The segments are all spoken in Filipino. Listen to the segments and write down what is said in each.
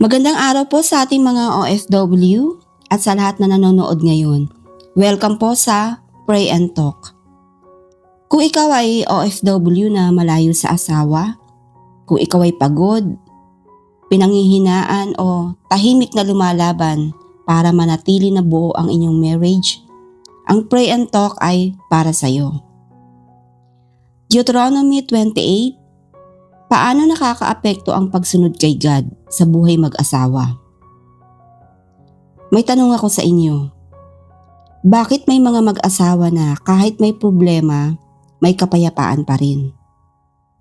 Magandang araw po sa ating mga OFW at sa lahat na nanonood ngayon. Welcome po sa Pray and Talk. Kung ikaw ay OFW na malayo sa asawa, kung ikaw ay pagod, pinanghihinaan o tahimik na lumalaban para manatili na buo ang inyong marriage, ang Pray and Talk ay para sa iyo. Deuteronomy 28. Paano nakakaapekto ang pagsunod kay God sa buhay mag-asawa? May tanong ako sa inyo. Bakit may mga mag-asawa na kahit may problema, may kapayapaan pa rin?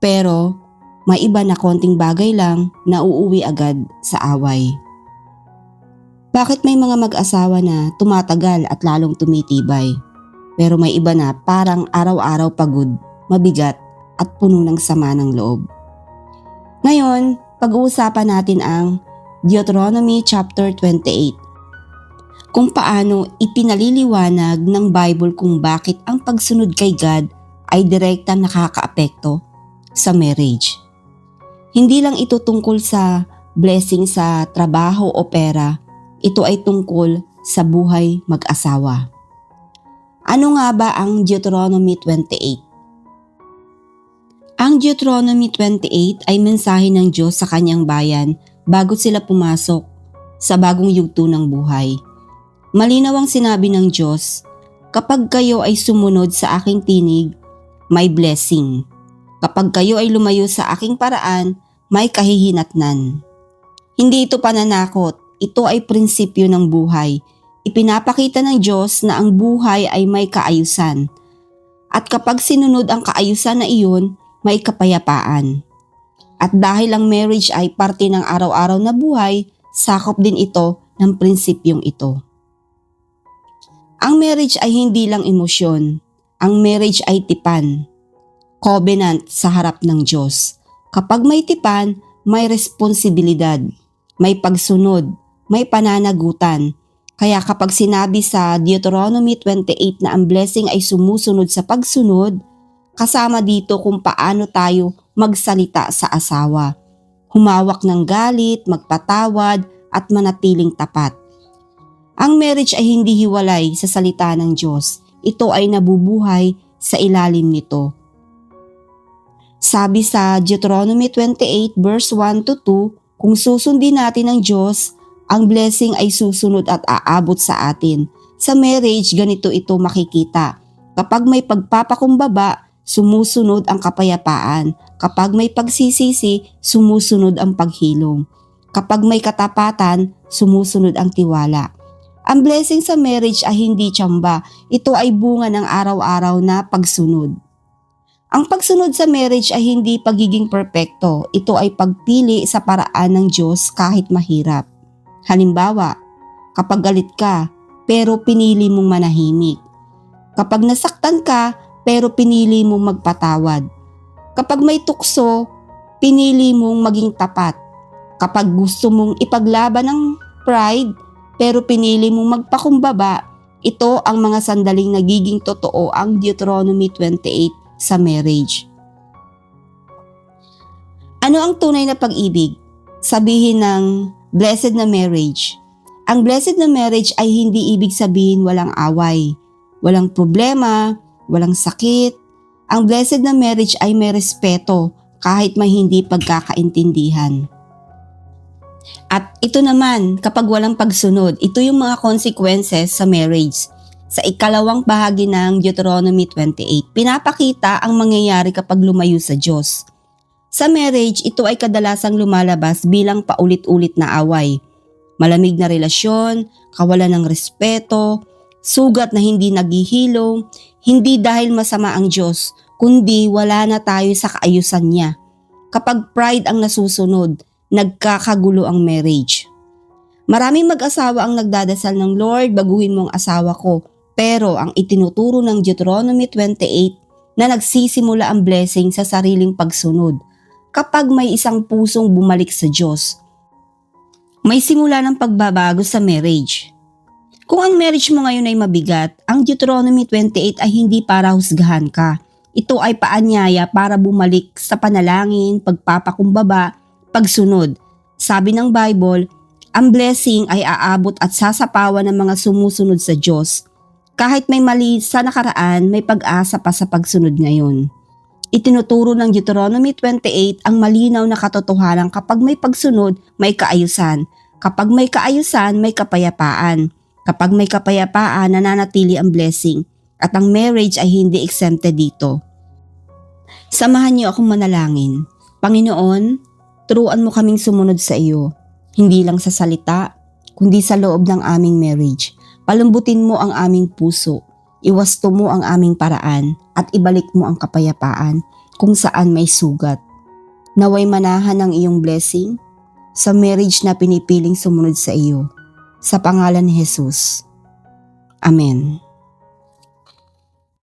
Pero may iba na konting bagay lang na uuwi agad sa away. Bakit may mga mag-asawa na tumatagal at lalong tumitibay? Pero may iba na parang araw-araw pagod, mabigat at puno ng sama ng loob. Ngayon, pag-uusapan natin ang Deuteronomy chapter 28. Kung paano ipinaliliwanag ng Bible kung bakit ang pagsunod kay God ay direktang nakakaapekto sa marriage. Hindi lang ito tungkol sa blessing sa trabaho o pera, ito ay tungkol sa buhay mag-asawa. Ano nga ba ang Deuteronomy 28? Ang Deuteronomy 28 ay mensahe ng Diyos sa kanyang bayan bago sila pumasok sa bagong yugto ng buhay. Malinaw ang sinabi ng Diyos, kapag kayo ay sumunod sa aking tinig, may blessing. Kapag kayo ay lumayo sa aking paraan, may kahihinatnan. Hindi ito pananakot, ito ay prinsipyo ng buhay. Ipinapakita ng Diyos na ang buhay ay may kaayusan. At kapag sinunod ang kaayusan na iyon, may kapayapaan. At dahil ang marriage ay parte ng araw-araw na buhay, sakop din ito ng prinsipyong ito. Ang marriage ay hindi lang emosyon. Ang marriage ay tipan. Covenant sa harap ng Diyos. Kapag may tipan, may responsibilidad, may pagsunod, may pananagutan. Kaya kapag sinabi sa Deuteronomy 28 na ang blessing ay sumusunod sa pagsunod, kasama dito kung paano tayo magsalita sa asawa. Humawak ng galit, magpatawad at manatiling tapat. Ang marriage ay hindi hiwalay sa salita ng Diyos. Ito ay nabubuhay sa ilalim nito. Sabi sa Deuteronomy 28 verse 1 to 2, kung susundin natin ang Diyos, ang blessing ay susunod at aabot sa atin. Sa marriage, ganito ito makikita. Kapag may pagpapakumbaba, sumusunod ang kapayapaan. Kapag may pagsisisi, sumusunod ang paghilom. Kapag may katapatan, sumusunod ang tiwala. Ang blessing sa marriage ay hindi tsamba. Ito ay bunga ng araw-araw na pagsunod. Ang pagsunod sa marriage ay hindi pagiging perpekto. Ito ay pagpili sa paraan ng Diyos kahit mahirap. Halimbawa, kapag galit ka, pero pinili mong manahimik. Kapag nasaktan ka, pero pinili mong magpatawad. Kapag may tukso, pinili mong maging tapat. Kapag gusto mong ipaglaban ng pride, pero pinili mong magpakumbaba, ito ang mga sandaling nagiging totoo ang Deuteronomy 28 sa marriage. Ano ang tunay na pag-ibig? Sabihin ng blessed na marriage. Ang blessed na marriage ay hindi ibig sabihin walang away, walang problema, walang sakit. Ang blessed na marriage ay may respeto kahit may hindi pagkakaintindihan. At ito naman, kapag walang pagsunod, ito yung mga consequences sa marriage. Sa ikalawang bahagi ng Deuteronomy 28, pinapakita ang mangyayari kapag lumayo sa Diyos. Sa marriage, ito ay kadalasang lumalabas bilang paulit-ulit na away. Malamig na relasyon, kawalan ng respeto, sugat na hindi naghihilom, hindi dahil masama ang Diyos, kundi wala na tayo sa kaayusan niya. Kapag pride ang nasusunod, nagkakagulo ang marriage. Maraming mag-asawa ang nagdadasal ng Lord, baguhin mo ang asawa ko. Pero ang itinuturo ng Deuteronomy 28 na nagsisimula ang blessing sa sariling pagsunod. Kapag may isang pusong bumalik sa Diyos, may simula ng pagbabago sa marriage. Kung ang marriage mo ngayon ay mabigat, ang Deuteronomy 28 ay hindi para husgahan ka. Ito ay paanyaya para bumalik sa panalangin, pagpapakumbaba, pagsunod. Sabi ng Bible, ang blessing ay aabot at sasapawan ng mga sumusunod sa Diyos. Kahit may mali sa nakaraan, may pag-asa pa sa pagsunod ngayon. Itinuturo ng Deuteronomy 28 ang malinaw na katotohanan: kapag may pagsunod, may kaayusan. Kapag may kaayusan, may kapayapaan. Kapag may kapayapaan, nananatili ang blessing. At ang marriage ay hindi exempted dito. Samahan niyo akong manalangin. Panginoon, turuan mo kaming sumunod sa iyo. Hindi lang sa salita, kundi sa loob ng aming marriage. Palambutin mo ang aming puso. Iwasto mo ang aming paraan at ibalik mo ang kapayapaan kung saan may sugat. Naway manahan ang iyong blessing sa marriage na pinipiling sumunod sa iyo. Sa pangalan ni Jesus. Amen.